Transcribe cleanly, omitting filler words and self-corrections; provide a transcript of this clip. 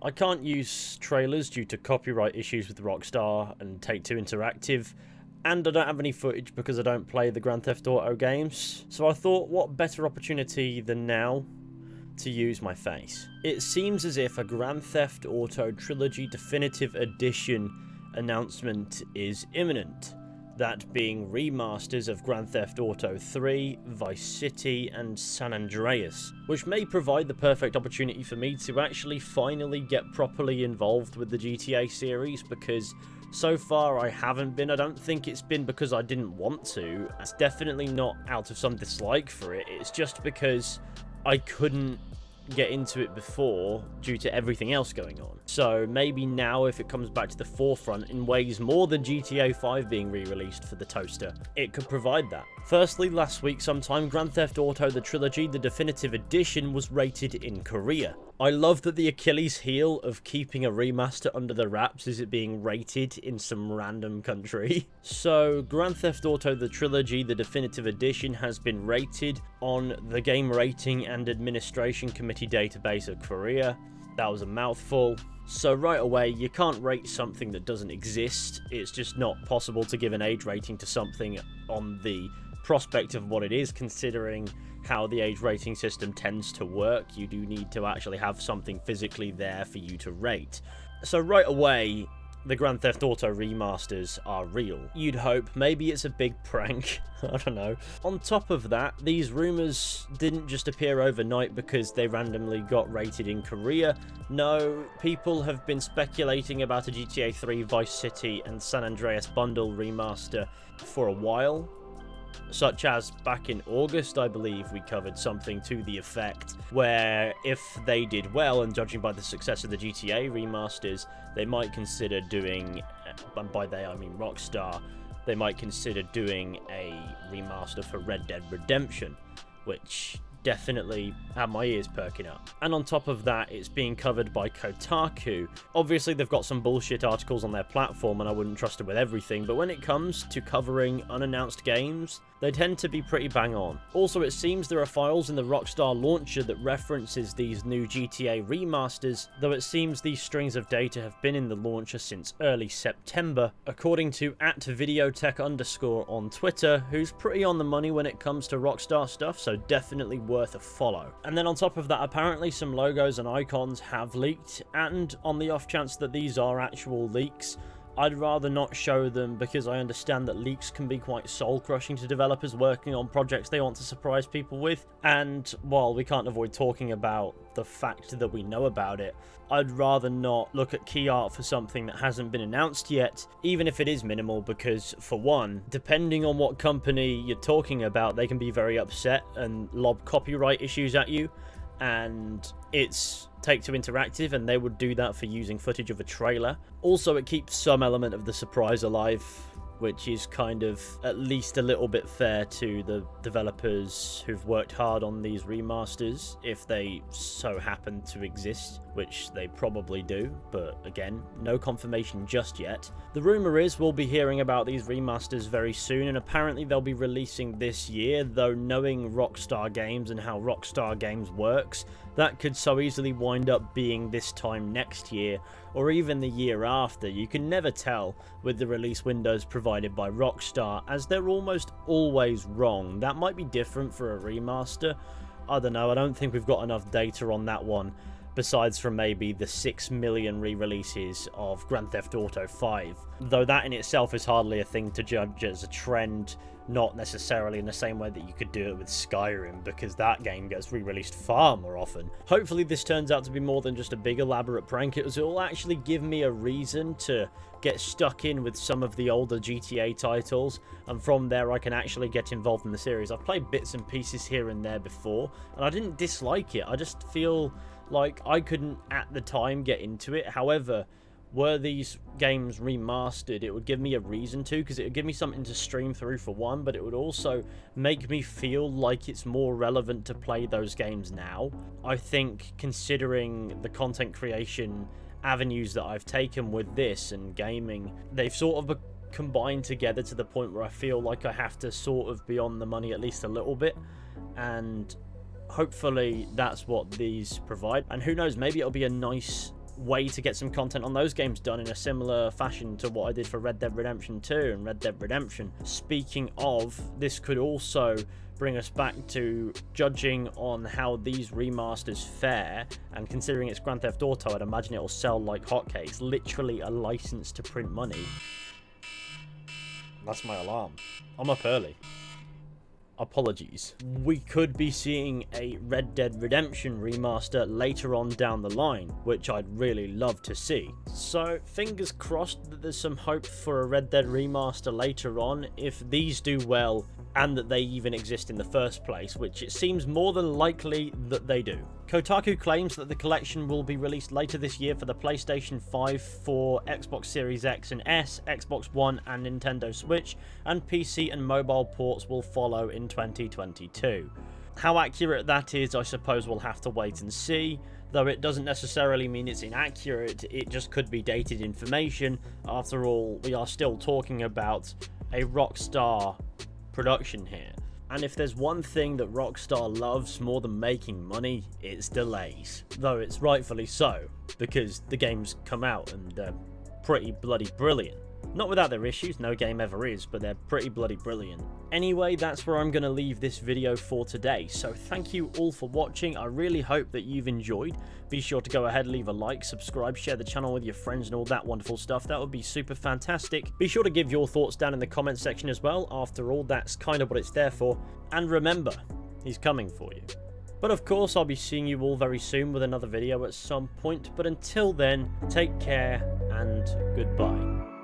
I can't use trailers due to copyright issues with Rockstar and Take-Two Interactive, and I don't have any footage because I don't play the Grand Theft Auto games, so I thought what better opportunity than now to use my face. It seems as if a Grand Theft Auto Trilogy Definitive Edition announcement is imminent, that being remasters of Grand Theft Auto 3, Vice City and San Andreas, which may provide the perfect opportunity for me to actually finally get properly involved with the GTA series, because so far I haven't been. I don't think it's been because I didn't want to. It's definitely not out of some dislike for it. It's just because I couldn't get into it before due to everything else going on. So maybe now, if it comes back to the forefront in ways more than GTA 5 being re-released for the toaster, it could provide that. Firstly, last week sometime, Grand Theft Auto the Trilogy, the Definitive Edition, was rated in Korea. I love that the Achilles heel of keeping a remaster under the wraps is it being rated in some random country. So Grand Theft Auto the Trilogy, the Definitive Edition, has been rated on the Game Rating and Administration Committee database of Korea. That was a mouthful. So right away, you can't rate something that doesn't exist. It's just not possible to give an age rating to something on the prospect of what it is, considering how the age rating system tends to work. You do need to actually have something physically there for you to rate. So right away, the Grand Theft Auto remasters are real. You'd hope. Maybe it's a big prank. I don't know. On top of that, these rumors didn't just appear overnight because they randomly got rated in Korea. No, people have been speculating about a GTA 3, Vice City and San Andreas bundle remaster for a while. Such as back in August, I believe we covered something to the effect where if they did well, and judging by the success of the GTA remasters, they might consider doing, and by they I mean Rockstar, they might consider doing a remaster for Red Dead Redemption, which definitely had my ears perking up. And on top of that, it's being covered by Kotaku. Obviously, they've got some bullshit articles on their platform, and I wouldn't trust it with everything, but when it comes to covering unannounced games, they tend to be pretty bang on. Also, it seems there are files in the Rockstar launcher that references these new GTA remasters, though it seems these strings of data have been in the launcher since early September, according to @videotech_ on Twitter, who's pretty on the money when it comes to Rockstar stuff, so definitely worth a follow. And then on top of that, apparently some logos and icons have leaked, and on the off chance that these are actual leaks, I'd rather not show them because I understand that leaks can be quite soul-crushing to developers working on projects they want to surprise people with. And while we can't avoid talking about the fact that we know about it, I'd rather not look at key art for something that hasn't been announced yet, even if it is minimal, because for one, depending on what company you're talking about, they can be very upset and lob copyright issues at you. And it's Take-Two Interactive, and they would do that for using footage of a trailer. Also, it keeps some element of the surprise alive, which is kind of at least a little bit fair to the developers who've worked hard on these remasters, if they so happen to exist, which they probably do, but again, no confirmation just yet. The rumor is we'll be hearing about these remasters very soon, and apparently they'll be releasing this year, though knowing Rockstar Games and how Rockstar Games works, that could so easily wind up being this time next year, or even the year after. You can never tell with the release windows provided by Rockstar, as they're almost always wrong. That might be different for a remaster. I don't know, I don't think we've got enough data on that one, besides from maybe the 6 million re-releases of Grand Theft Auto 5. Though that in itself is hardly a thing to judge as a trend, not necessarily in the same way that you could do it with Skyrim, because that game gets re-released far more often. Hopefully this turns out to be more than just a big elaborate prank. It will actually give me a reason to get stuck in with some of the older GTA titles, and from there I can actually get involved in the series. I've played bits and pieces here and there before, and I didn't dislike it. I just feel like I couldn't at the time get into it. However, were these games remastered, it would give me a reason to, because it would give me something to stream through for one, but it would also make me feel like it's more relevant to play those games now. I think, considering the content creation avenues that I've taken with this and gaming, they've sort of combined together to the point where I feel like I have to sort of be on the money at least a little bit, and hopefully that's what these provide. And who knows, maybe it'll be a nice way to get some content on those games done in a similar fashion to what I did for Red Dead Redemption 2 and Red Dead Redemption. Speaking of, this could also bring us back to judging on how these remasters fare, and considering it's Grand Theft Auto, I'd imagine it'll sell like hotcakes, literally a license to print money. That's my alarm. I'm up early. Apologies. We could be seeing a Red Dead Redemption remaster later on down the line, which I'd really love to see. So fingers crossed that there's some hope for a Red Dead remaster later on if these do well and that they even exist in the first place, which it seems more than likely that they do. Kotaku claims that the collection will be released later this year for the PlayStation 5, for Xbox Series X and S, Xbox One and Nintendo Switch, and PC and mobile ports will follow in 2022. How accurate that is, I suppose we'll have to wait and see, though it doesn't necessarily mean it's inaccurate, it just could be dated information. After all, we are still talking about a Rockstar production here. And if there's one thing that Rockstar loves more than making money, it's delays. Though it's rightfully so, because the games come out and they're pretty bloody brilliant. Not without their issues, no game ever is, but they're pretty bloody brilliant. Anyway, that's where I'm going to leave this video for today, so thank you all for watching. I really hope that you've enjoyed. Be sure to go ahead, leave a like, subscribe, share the channel with your friends and all that wonderful stuff. That would be super fantastic. Be sure to give your thoughts down in the comments section as well. After all, that's kind of what it's there for. And remember, he's coming for you. But of course, I'll be seeing you all very soon with another video at some point. But until then, take care and goodbye.